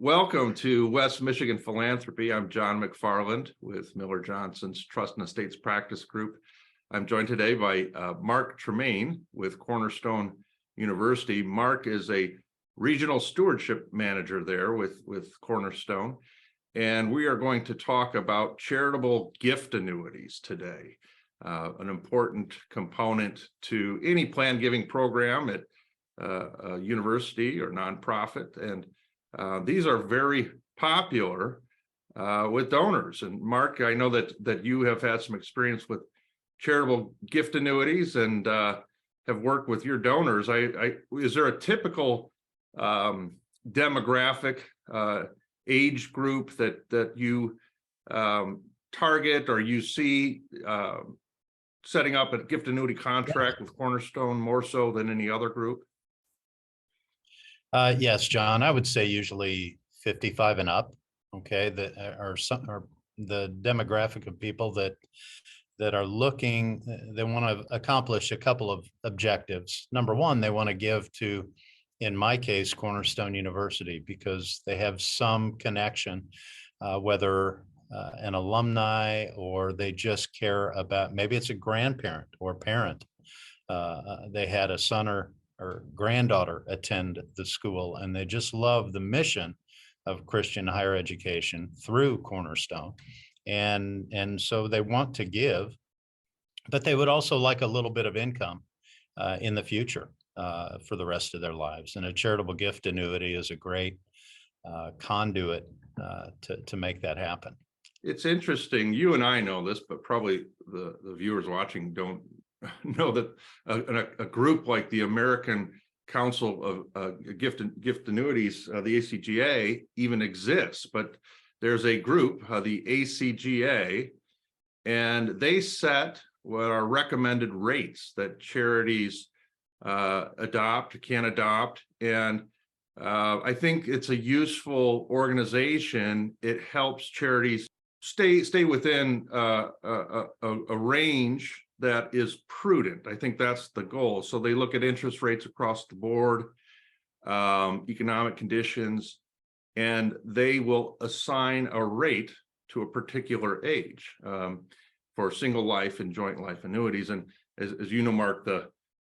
Welcome to West Michigan Philanthropy. I'm John McFarland with Miller Johnson's Trust and Estates Practice Group. I'm joined today by Mark Tremaine with Cornerstone University. Mark is a regional stewardship manager there with Cornerstone, and we are going to talk about charitable gift annuities today, an important component to any plan giving program at a university or nonprofit. And these are very popular with donors. And Mark, I know that you have had some experience with charitable gift annuities and have worked with your donors. Is there a typical demographic age group that you target or you see setting up a gift annuity contract with Cornerstone more so than any other group? Yes, John, I would say usually 55 and up. Okay, that are the demographic of people that are looking, they want to accomplish a couple of objectives. Number one, they want to give to, in my case, Cornerstone University, because they have some connection, whether an alumni or they just care about, maybe it's a grandparent or parent. They had a son or granddaughter attend the school, and they just love the mission of Christian higher education through Cornerstone. And so they want to give, but they would also like a little bit of income in the future for the rest of their lives. And a charitable gift annuity is a great conduit to make that happen. It's interesting. You and I know this, but probably the viewers watching don't know that a group like the American Council of Gift Annuities, the ACGA, even exists. But there's a group, the ACGA, and they set what are recommended rates that charities can adopt. And I think it's a useful organization. It helps charities stay within a range that is prudent. I think that's the goal. So they look at interest rates across the board, economic conditions, and they will assign a rate to a particular age for single life and joint life annuities. And as you know, Mark, the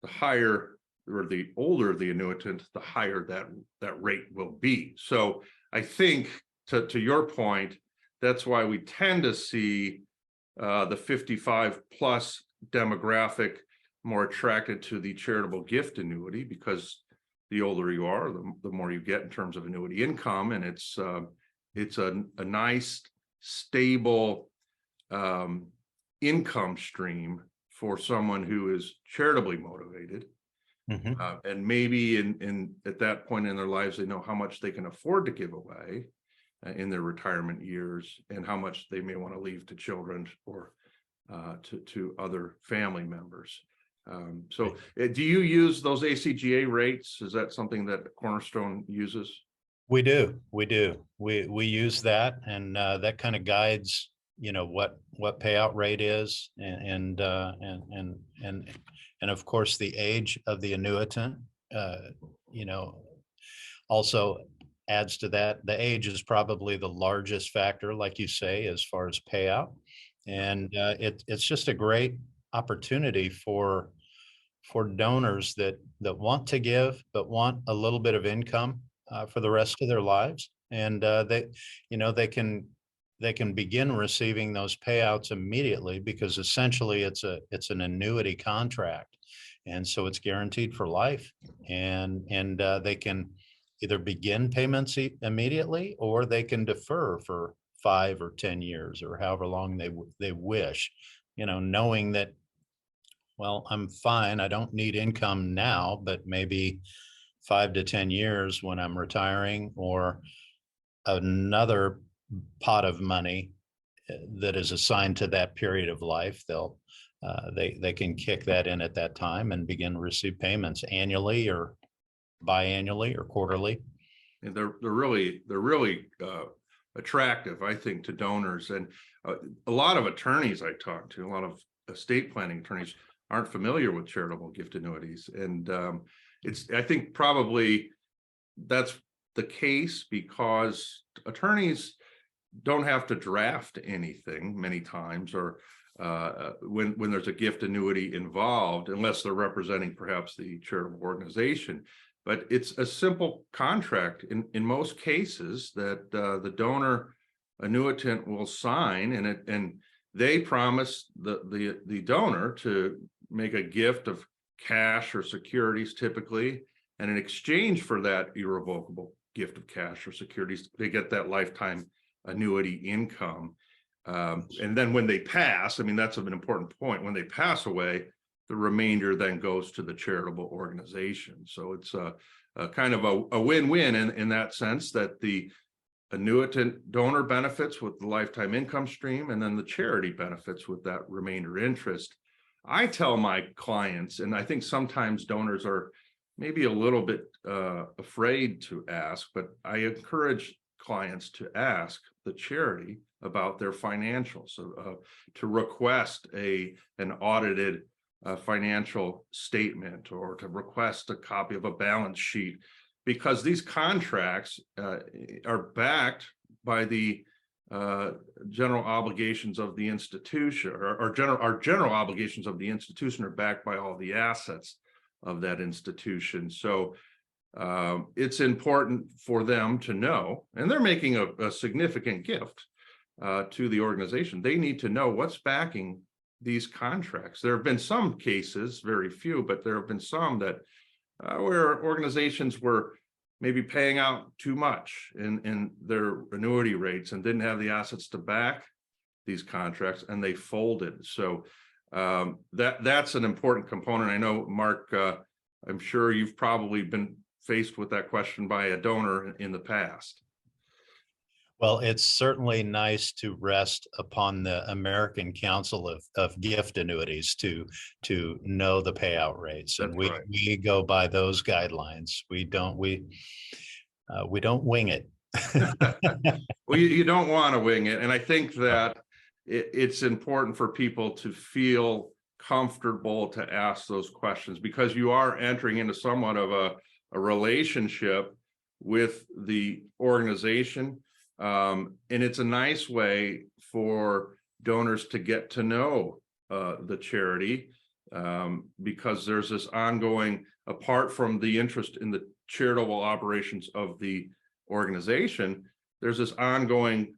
higher or the older the annuitant, the higher that rate will be. So I think to your point, that's why we tend to see the 55 plus demographic more attracted to the charitable gift annuity, because the older you are, the more you get in terms of annuity income. And it's a nice, stable income stream for someone who is charitably motivated. Mm-hmm. And maybe at that point in their lives, they know how much they can afford to give away in their retirement years and how much they may want to leave to children or to other family members. So do you use those ACGA rates? Is that something that Cornerstone uses? We do. We use that, and that kind of guides, what payout rate is, and of course the age of the annuitant, also adds to that. The age is probably the largest factor, like you say, as far as payout. And it's just a great opportunity for donors that want to give, but want a little bit of income for the rest of their lives. And they can begin receiving those payouts immediately, because essentially it's an annuity contract. And so it's guaranteed for life, and they can either begin payments immediately, or they can defer for 5 or 10 years or however long they wish, knowing that, well, I'm fine, I don't need income now, but maybe 5 to 10 years when I'm retiring, or another pot of money that is assigned to that period of life, they can kick that in at that time and begin to receive payments annually or biannually or quarterly. And they're really attractive, I think, to donors. And a lot of attorneys I talk to, a lot of estate planning attorneys, aren't familiar with charitable gift annuities. And I think probably that's the case because attorneys don't have to draft anything many times, or when there's a gift annuity involved, unless they're representing perhaps the charitable organization. But it's a simple contract in most cases that the donor annuitant will sign, and they promise the donor to make a gift of cash or securities typically, and in exchange for that irrevocable gift of cash or securities, they get that lifetime annuity income. And then when they pass, I mean, that's an important point. When they pass away, the remainder then goes to the charitable organization. So it's a kind of a win-win in that sense, that the annuitant donor benefits with the lifetime income stream, and then the charity benefits with that remainder interest. I tell my clients, and I think sometimes donors are maybe a little bit afraid to ask, but I encourage clients to ask the charity about their financials, to request an audited financial statement, or to request a copy of a balance sheet, because these contracts are backed by the general obligations of the institution, or general obligations of the institution are backed by all the assets of that institution. So it's important for them to know, and they're making a significant gift to the organization. They need to know what's backing these contracts. There have been some cases, very few, but there have been some that where organizations were maybe paying out too much in their annuity rates and didn't have the assets to back these contracts, and they folded. So that's an important component. I know, Mark, I'm sure you've probably been faced with that question by a donor in the past. Well, it's certainly nice to rest upon the American Council of Gift Annuities to know the payout rates, and That's right. we go by those guidelines. We don't wing it. Well, you don't want to wing it, and I think that it's important for people to feel comfortable to ask those questions, because you are entering into somewhat of a relationship with the organization. And it's a nice way for donors to get to know the charity, because there's this ongoing, apart from the interest in the charitable operations of the organization, there's this ongoing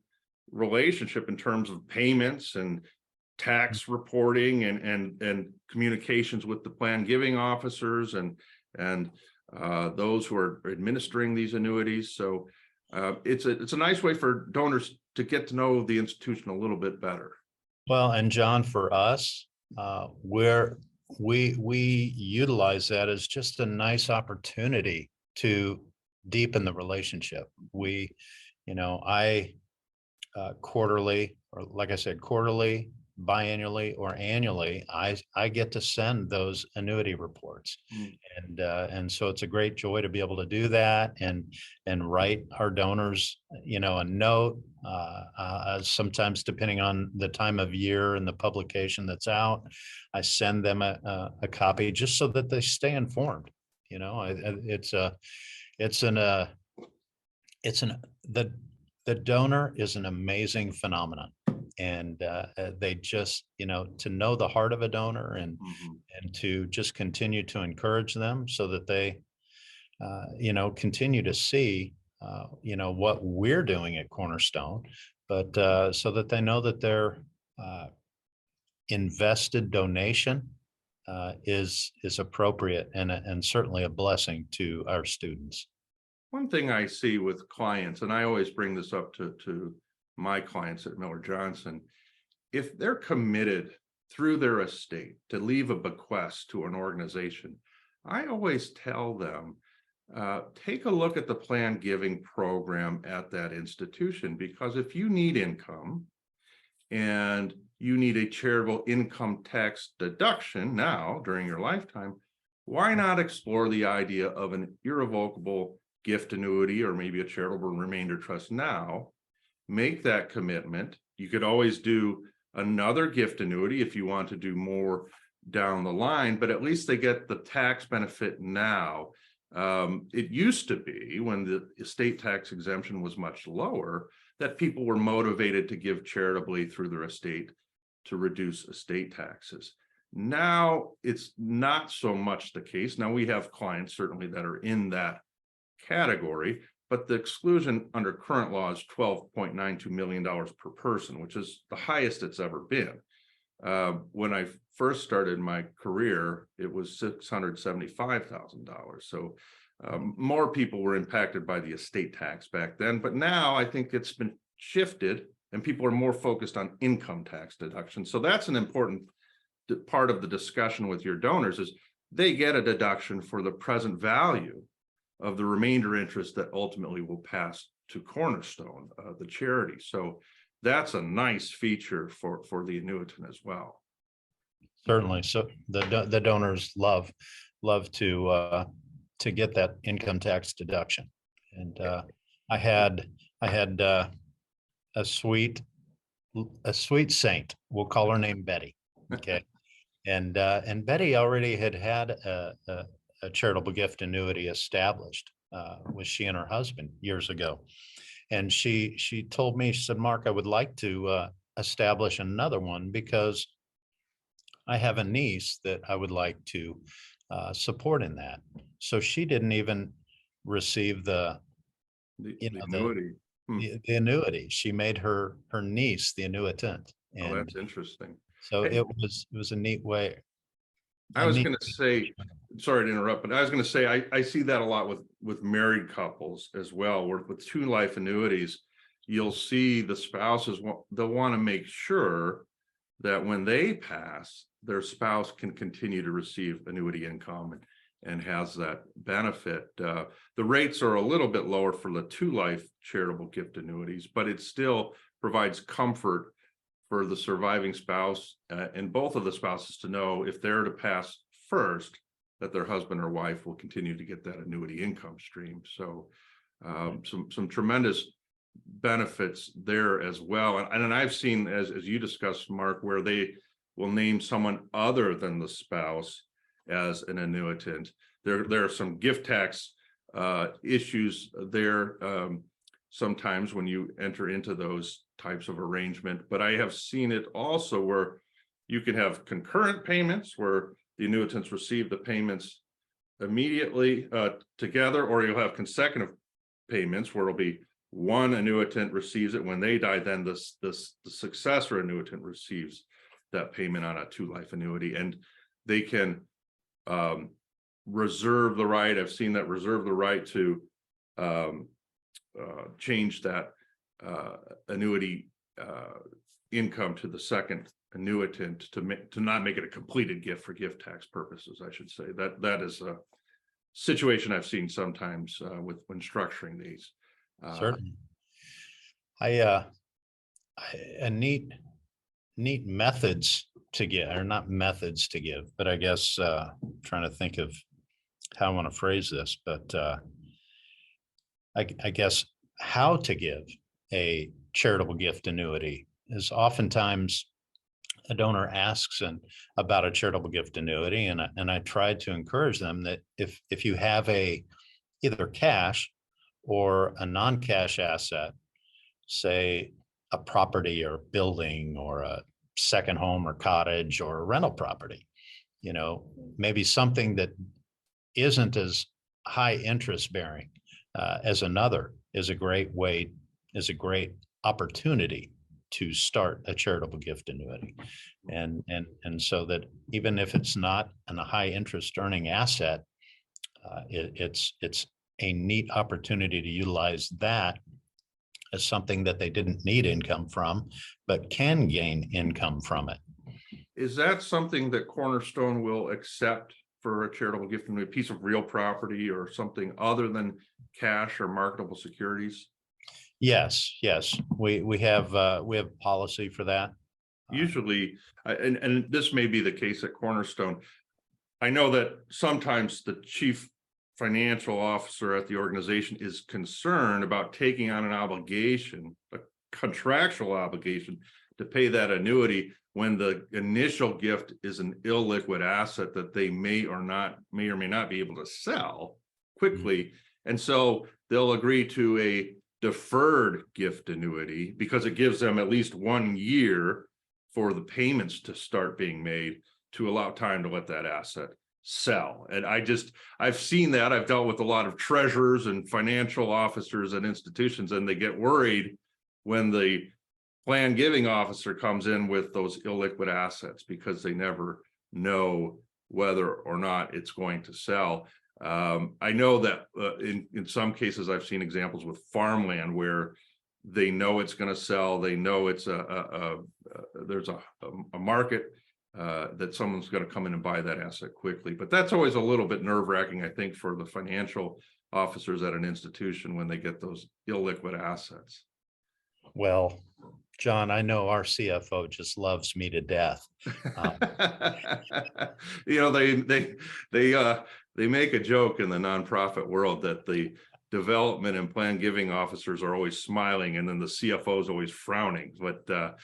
relationship in terms of payments and tax reporting and communications with the plan giving officers and those who are administering these annuities. So it's a nice way for donors to get to know the institution a little bit better. Well, and John, for us, where we utilize that as just a nice opportunity to deepen the relationship. I quarterly, or like I said, quarterly, biannually, or annually, I get to send those annuity reports. And so it's a great joy to be able to do that and write our donors, a note, sometimes depending on the time of year and the publication that's out, I send them a copy just so that they stay informed. The donor is an amazing phenomenon, and they just, to know the heart of a donor and to just continue to encourage them so that they, continue to see, what we're doing at Cornerstone, but so that they know that their invested donation is appropriate and certainly a blessing to our students. One thing I see with clients, and I always bring this up to my clients at Miller Johnson, if they're committed through their estate to leave a bequest to an organization, I always tell them, take a look at the plan giving program at that institution, because if you need income and you need a charitable income tax deduction now during your lifetime, why not explore the idea of an irrevocable gift annuity, or maybe a charitable remainder trust now? Make that commitment. You could always do another gift annuity if you want to do more down the line, but at least they get the tax benefit now. It used to be, when the estate tax exemption was much lower, that people were motivated to give charitably through their estate to reduce estate taxes. Now it's not so much the case. Now we have clients certainly that are in that category, but the exclusion under current law is $12.92 million per person, which is the highest it's ever been. When I first started my career, it was $675,000. So more people were impacted by the estate tax back then, but now I think it's been shifted and people are more focused on income tax deduction. So that's an important part of the discussion with your donors, is they get a deduction for the present value of the remainder interest that ultimately will pass to Cornerstone, the charity. So that's a nice feature for the annuitant as well. Certainly. So the donors love to get that income tax deduction. And I had a sweet saint. We'll call her name Betty. Okay. And Betty already had a charitable gift annuity established with she and her husband years ago. And she told me, she said, Mark, I would like to establish another one because I have a niece that I would like to support in that. So she didn't even receive the annuity. The annuity. She made her niece the annuitant. Oh, And that's interesting. so Hey, it was a neat way. I was going to say, sorry to interrupt, but I was going to say, I see that a lot with married couples as well, where with 2 life annuities, you'll see the spouses, they'll want to make sure that when they pass, their spouse can continue to receive annuity income and has that benefit. The rates are a little bit lower for the 2 life charitable gift annuities, but it still provides comfort for the surviving spouse and both of the spouses to know, if they're to pass first, that their husband or wife will continue to get that annuity income stream. So some tremendous benefits there as well. And I've seen, as you discussed, Mark, where they will name someone other than the spouse as an annuitant. There are some gift tax issues there sometimes when you enter into those types of arrangement, but I have seen it also where you can have concurrent payments where the annuitants receive the payments immediately together, or you'll have consecutive payments where it'll be one annuitant receives it when they die, then the successor annuitant receives that payment on a 2 life annuity, and they can reserve the right. I've seen that reserve the right to change that annuity income to the second annuitant to not make it a completed gift for gift tax purposes. I should say that is a situation I've seen sometimes when structuring these. Certainly. A neat methods to give, or not methods to give, but I guess trying to think of how I want to phrase this, but I guess how to give a charitable gift annuity is oftentimes a donor asks about a charitable gift annuity, and I try to encourage them that if you have either cash or a non-cash asset, say a property or building or a second home or cottage or a rental property, maybe something that isn't as high interest bearing as another, is a great opportunity to start a charitable gift annuity. And so that even if it's not a high interest earning asset, it's a neat opportunity to utilize that as something that they didn't need income from, but can gain income from it. Is that something that Cornerstone will accept for a charitable gift annuity, a piece of real property or something other than cash or marketable securities? Yes. We have policy for that. Usually, and this may be the case at Cornerstone. I know that sometimes the chief financial officer at the organization is concerned about taking on an obligation, a contractual obligation, to pay that annuity when the initial gift is an illiquid asset that they may or may not be able to sell quickly. And so they'll agree to a deferred gift annuity because it gives them at least 1 year for the payments to start being made to allow time to let that asset sell. And I've seen that. I've dealt with a lot of treasurers and financial officers and institutions, and they get worried when the plan giving officer comes in with those illiquid assets because they never know whether or not it's going to sell. I know that in some cases, I've seen examples with farmland where they know it's going to sell. They know it's there's a market that someone's going to come in and buy that asset quickly. But that's always a little bit nerve-wracking, I think, for the financial officers at an institution when they get those illiquid assets. Well, John, I know our CFO just loves me to death. You know, they make a joke in the nonprofit world that the development and plan giving officers are always smiling and then the CFO is always frowning. But but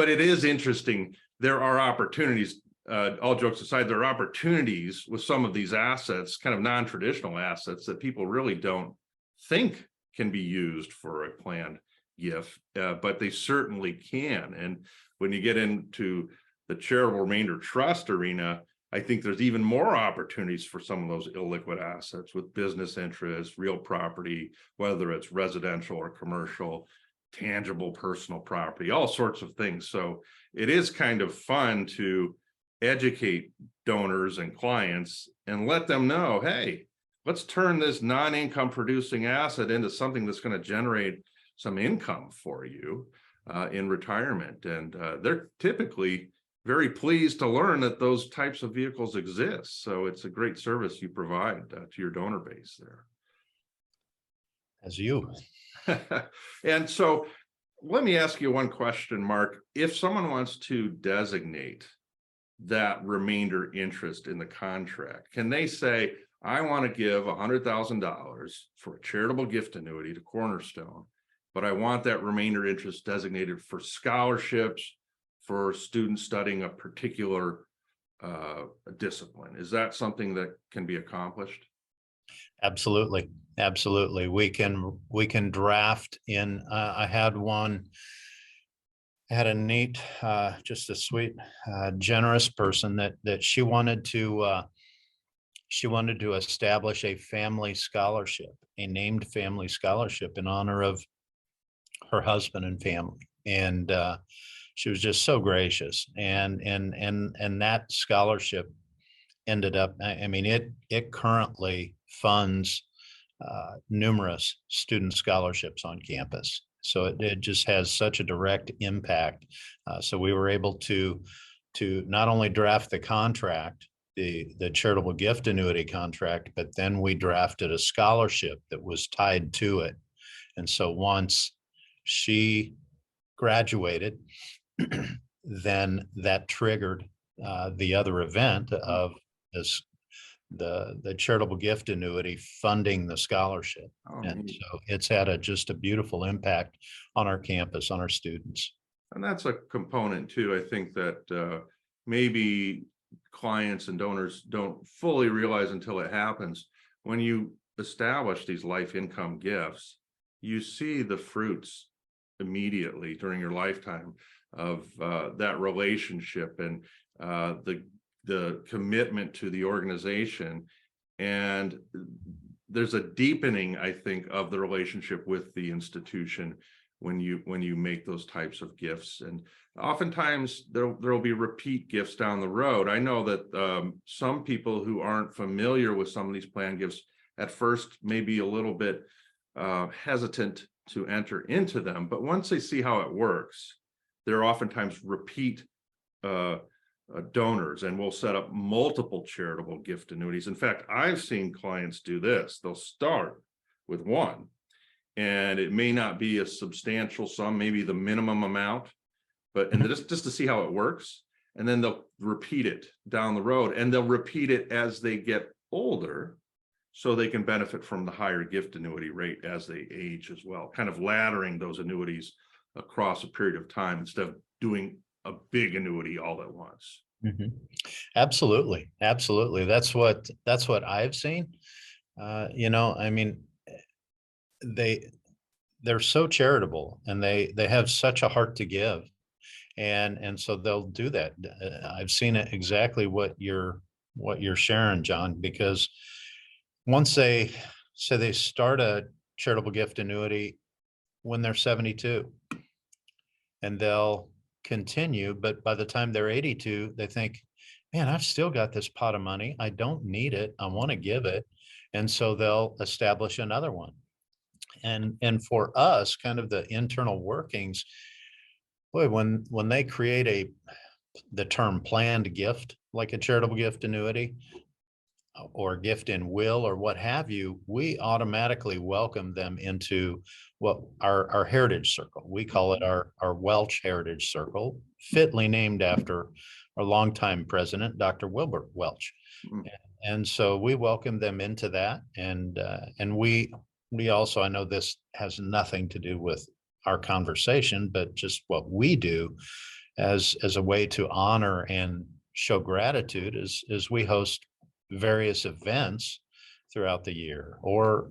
it is interesting. There are opportunities. All jokes aside, there are opportunities with some of these assets, kind of non-traditional assets that people really don't think can be used for a planned gift, but they certainly can. And when you get into the charitable remainder trust arena, I think there's even more opportunities for some of those illiquid assets with business interests, real property, whether it's residential or commercial, tangible personal property, all sorts of things. So it is kind of fun to educate donors and clients and let them know, hey, let's turn this non-income producing asset into something that's going to generate some income for you in retirement. And they're typically very pleased to learn that those types of vehicles exist. So it's a great service you provide to your donor base there. As you. And so let me ask you one question, Mark. If someone wants to designate that remainder interest in the contract, can they say, I want to give $100,000 for a charitable gift annuity to Cornerstone, but I want that remainder interest designated for scholarships for students studying a particular discipline? Is that something that can be accomplished? Absolutely. Absolutely. We can draft in. I had a neat, just a sweet, generous person that she wanted to establish a family scholarship, a named family scholarship in honor of her husband and family. And she was just so gracious. And that scholarship ended up, I mean, it currently funds numerous student scholarships on campus. So it just has such a direct impact. So we were able to not only draft the contract, the charitable gift annuity contract, but then we drafted a scholarship that was tied to it. And so once she graduated, then that triggered the other event of this, the charitable gift annuity funding the scholarship. And so it's had just a beautiful impact on our campus, on our students. And that's a component too. I think that maybe clients and donors don't fully realize until it happens. When you establish these life income gifts, you see the fruits immediately during your lifetime of that relationship and the commitment to the organization. And there's a deepening, I think, of the relationship with the institution when you make those types of gifts. And oftentimes there'll be repeat gifts down the road. I know that some people who aren't familiar with some of these plan gifts at first may be a little bit hesitant to enter into them, but once they see how it works, they're oftentimes repeat donors, and we'll set up multiple charitable gift annuities. In fact, I've seen clients do this. They'll start with one, and it may not be a substantial sum, maybe the minimum amount, but just to see how it works. And then they'll repeat it down the road, and they'll repeat it as they get older, so they can benefit from the higher gift annuity rate as they age as well, kind of laddering those annuities across a period of time instead of doing a big annuity all at once. Mhm. Absolutely, absolutely. That's what I've seen. I mean, they they're so charitable, and they have such a heart to give, and so they'll do that. I've seen it exactly what you're sharing, John, because once they say they start a charitable gift annuity when they're 72, and they'll continue, but by the time they're 82, they think, man, I've still got this pot of money. I don't need it. I want to give it. And so they'll establish another one. And for us, kind of the internal workings, boy, when they create the term planned gift, like a charitable gift annuity, or gift in will or what have you, we automatically welcome them into what our heritage circle. We call it our Welch Heritage Circle, fitly named after our longtime president, Dr. Wilbur Welch. Mm. And so we welcome them into that. And we also, I know this has nothing to do with our conversation, but just what we do as a way to honor and show gratitude is we host various events throughout the year. Or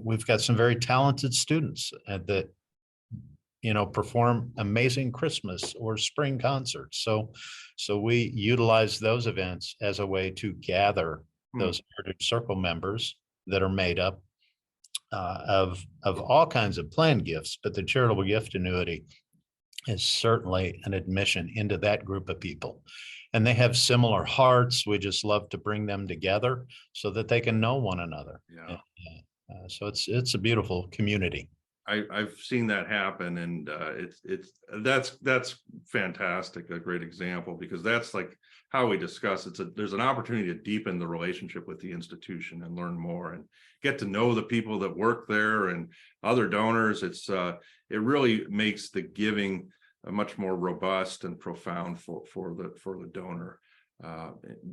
we've got some very talented students that perform amazing Christmas or spring concerts. So we utilize those events as a way to gather Mm. those Heritage Circle members that are made up of all kinds of planned gifts, but the charitable gift annuity is certainly an admission into that group of people. And they have similar hearts. We just love to bring them together so that they can know one another. Yeah. So it's a beautiful community. I've seen that happen, and that's fantastic. A great example, because that's like how we discuss. There's an opportunity to deepen the relationship with the institution and learn more and get to know the people that work there and other donors. It really makes the giving much more robust and profound for the donor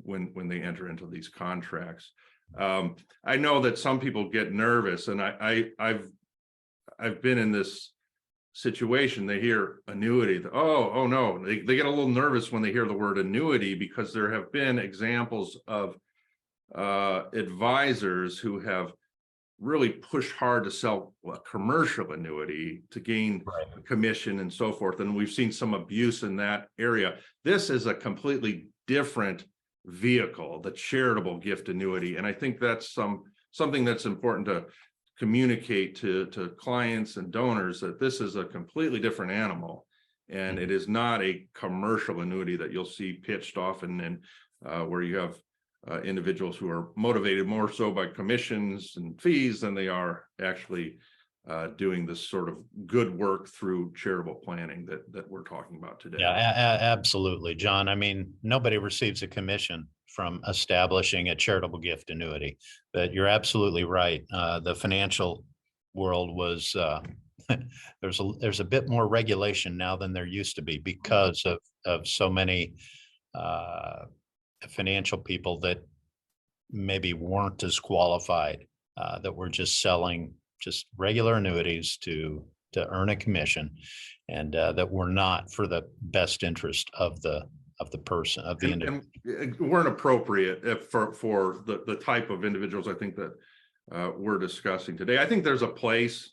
when they enter into these contracts. I know that some people get nervous, and I've been in this situation. They hear annuity. Oh no, they get a little nervous when they hear the word annuity, because there have been examples of advisors who have really pushed hard to sell a commercial annuity to gain Right. commission and so forth. And we've seen some abuse in that area. This is a completely different vehicle, the charitable gift annuity. And I think that's something that's important to communicate to clients and donors, that this is a completely different animal, and it is not a commercial annuity that you'll see pitched often, and where you have individuals who are motivated more so by commissions and fees than they are actually doing this sort of good work through charitable planning that we're talking about today. Yeah, absolutely, John. I mean, nobody receives a commission from establishing a charitable gift annuity, but you're absolutely right. The financial world was there's a bit more regulation now than there used to be, because of so many financial people that maybe weren't as qualified, that were just selling just regular annuities to earn a commission, and that were not for the best interest of the person, of the individual. And weren't appropriate for the type of individuals I think that we're discussing today. I think there's a place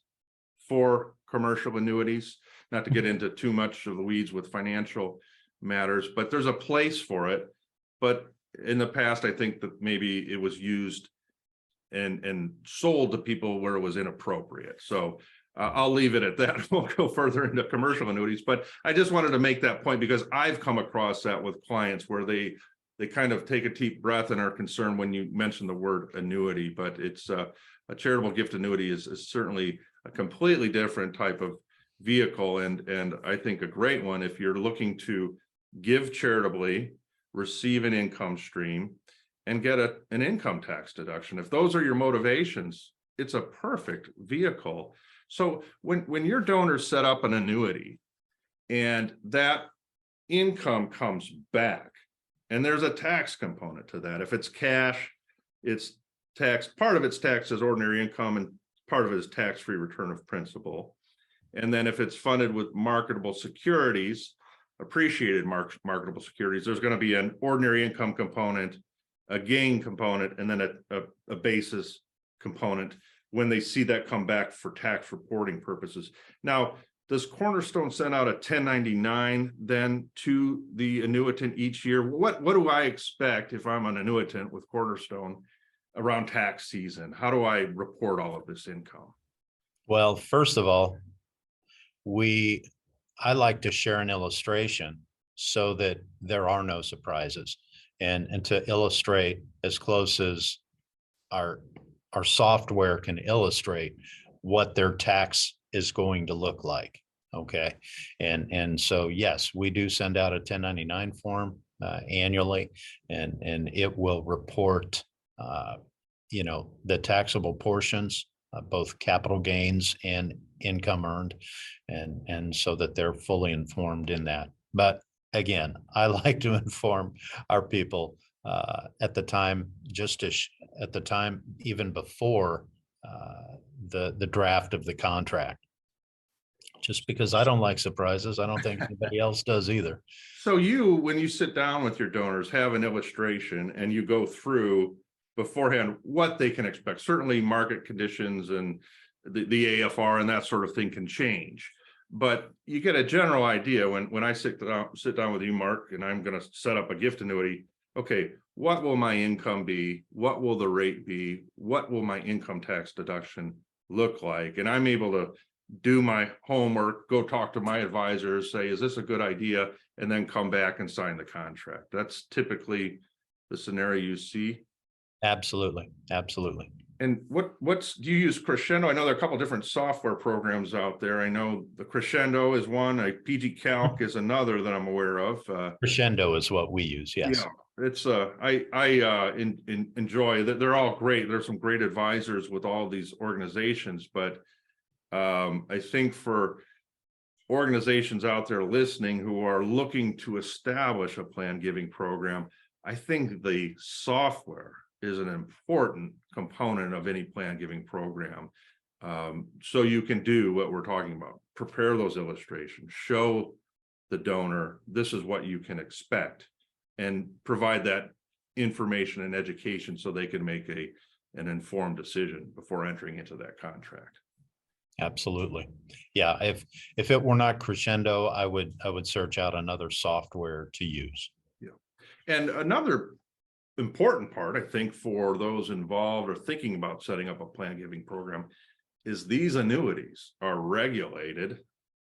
for commercial annuities, not to get into too much of the weeds with financial matters, but there's a place for it. But in the past, I think that maybe it was used and sold to people where it was inappropriate. So I'll leave it at that. We'll go further into commercial annuities, but I just wanted to make that point, because I've come across that with clients where they kind of take a deep breath and are concerned when you mention the word annuity. But it's a charitable gift annuity is certainly a completely different type of vehicle, and I think a great one if you're looking to give charitably, receive an income stream, and get an income tax deduction. If those are your motivations, it's a perfect vehicle. So when your donors set up an annuity and that income comes back, and there's a tax component to that. If it's cash, it's taxed. Part of it's taxed as ordinary income, and part of it is tax-free return of principal. And then if it's funded with marketable securities, appreciated marketable securities, there's going to be an ordinary income component, a gain component, and then a basis component when they see that come back for tax reporting purposes. Now, does Cornerstone send out a 1099 then to the annuitant each year? What do I expect if I'm an annuitant with Cornerstone around tax season? How do I report all of this income? Well, first of all, I like to share an illustration so that there are no surprises, and to illustrate as close as our software can illustrate what their tax is going to look like. Okay. And so, yes, we do send out a 1099 form annually, and it will report, the taxable portions, both capital gains and income earned, and so that they're fully informed in that. But again, I like to inform our people at the time, at the time, even before the draft of the contract, just because I don't like surprises. I don't think anybody else does either. So when you sit down with your donors, have an illustration and you go through beforehand what they can expect. Certainly market conditions and the AFR and that sort of thing can change, but you get a general idea when I sit down with you, Mark, and I'm going to set up a gift annuity. Okay, what will my income be? What will the rate be? What will my income tax deduction look like? And I'm able to do my homework, go talk to my advisors, say, is this a good idea? And then come back and sign the contract. That's typically the scenario you see. Absolutely. Absolutely. And do you use Crescendo? I know there are a couple different software programs out there. I know the Crescendo is one, PG Calc is another that I'm aware of. Crescendo is what we use. Yes. Yeah, it's I enjoy that. They're all great. There's some great advisors with all these organizations, but I think for organizations out there listening who are looking to establish a plan giving program, I think the software is an important component of any plan giving program. So you can do what we're talking about, prepare those illustrations, show the donor, this is what you can expect, and provide that information and education so they can make an informed decision before entering into that contract. Absolutely. Yeah. If it were not Crescendo, I would search out another software to use. Yeah. And another important part, I think, for those involved or thinking about setting up a plan giving program is these annuities are regulated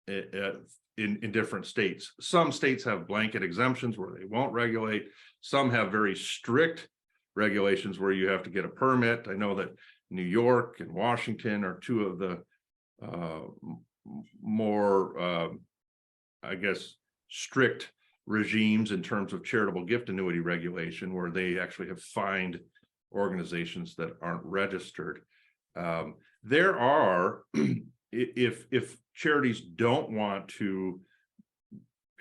in different states. Some states have blanket exemptions where they won't regulate. Some have very strict regulations where you have to get a permit. I know that New York and Washington are two of the more, I guess, strict regimes in terms of charitable gift annuity regulation, where they actually have fined organizations that aren't registered. There are, if charities don't want to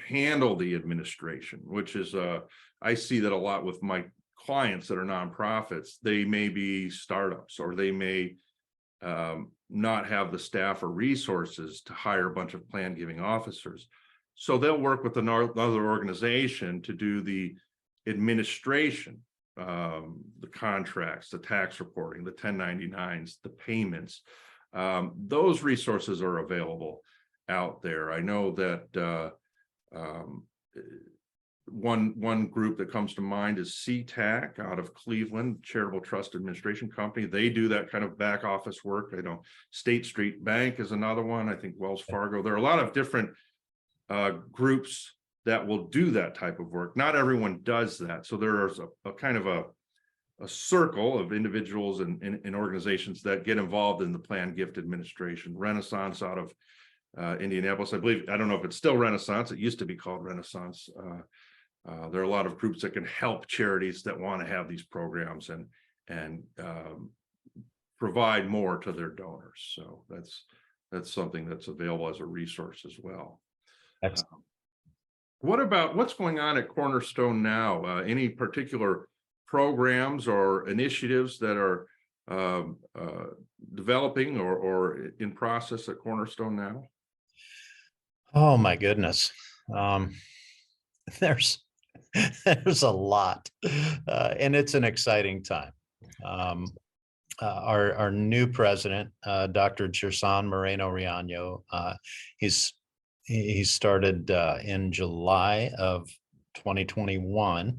handle the administration, which is, I see that a lot with my clients that are nonprofits, they may be startups, or they may not have the staff or resources to hire a bunch of plan giving officers. So they'll work with another organization to do the administration, the contracts, the tax reporting, the 1099s, the payments. Those resources are available out there. I know that one group that comes to mind is CTAC out of Cleveland, Charitable Trust Administration Company. They do that kind of back office work. I know State Street Bank is another one. I think Wells Fargo. There are a lot of different groups that will do that type of work. Not everyone does that. So there's a kind of a circle of individuals and organizations that get involved in the plan gift administration. Renaissance out of Indianapolis, I believe. I don't know if it's still Renaissance. It used to be called Renaissance. There are a lot of groups that can help charities that want to have these programs and provide more to their donors. So that's something that's available as a resource as well. What about what's going on at Cornerstone now? Any particular programs or initiatives that are developing or in process at Cornerstone now? Oh my goodness. There's there's a lot, and it's an exciting time. Um, our new president, Dr. Gerson Moreno Riaño, he's he started in July of 2021,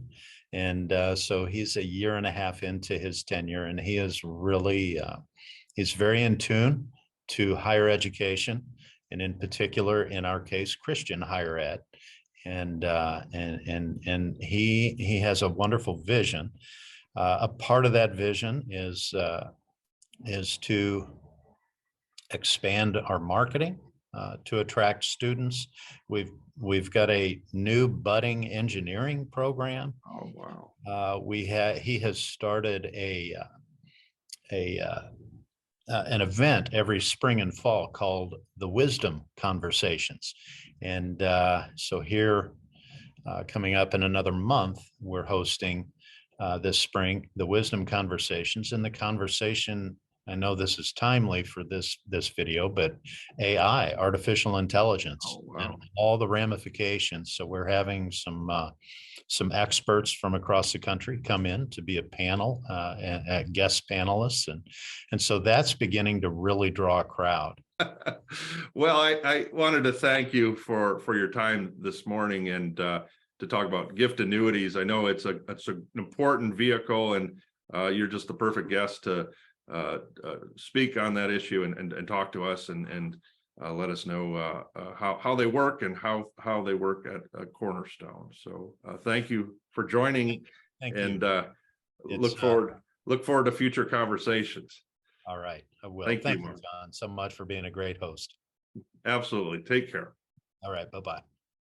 and so he's a year and a half into his tenure, and he is really he's very in tune to higher education, and in particular, in our case, Christian higher ed. And he has a wonderful vision. A part of that vision is to expand our marketing to attract students. We've got a new budding engineering program. Oh, wow. He has started an event every spring and fall called the Wisdom Conversations. And so here, coming up in another month, we're hosting this spring the Wisdom Conversations. And the conversation, I know this is timely for this video, but AI, artificial intelligence, Oh, wow. and all the ramifications. So we're having some experts from across the country come in to be a panel, and guest panelists, and so that's beginning to really draw a crowd. Well, I wanted to thank you for your time this morning, and to talk about gift annuities. I know it's an important vehicle, and you're just the perfect guest to speak on that issue and talk to us and let us know how they work and how they work at Cornerstone. So thank you for joining. Thank and you. look forward to future conversations. All right, I will. Thank you, John, so much for being a great host. Absolutely. Take care. All right, bye-bye.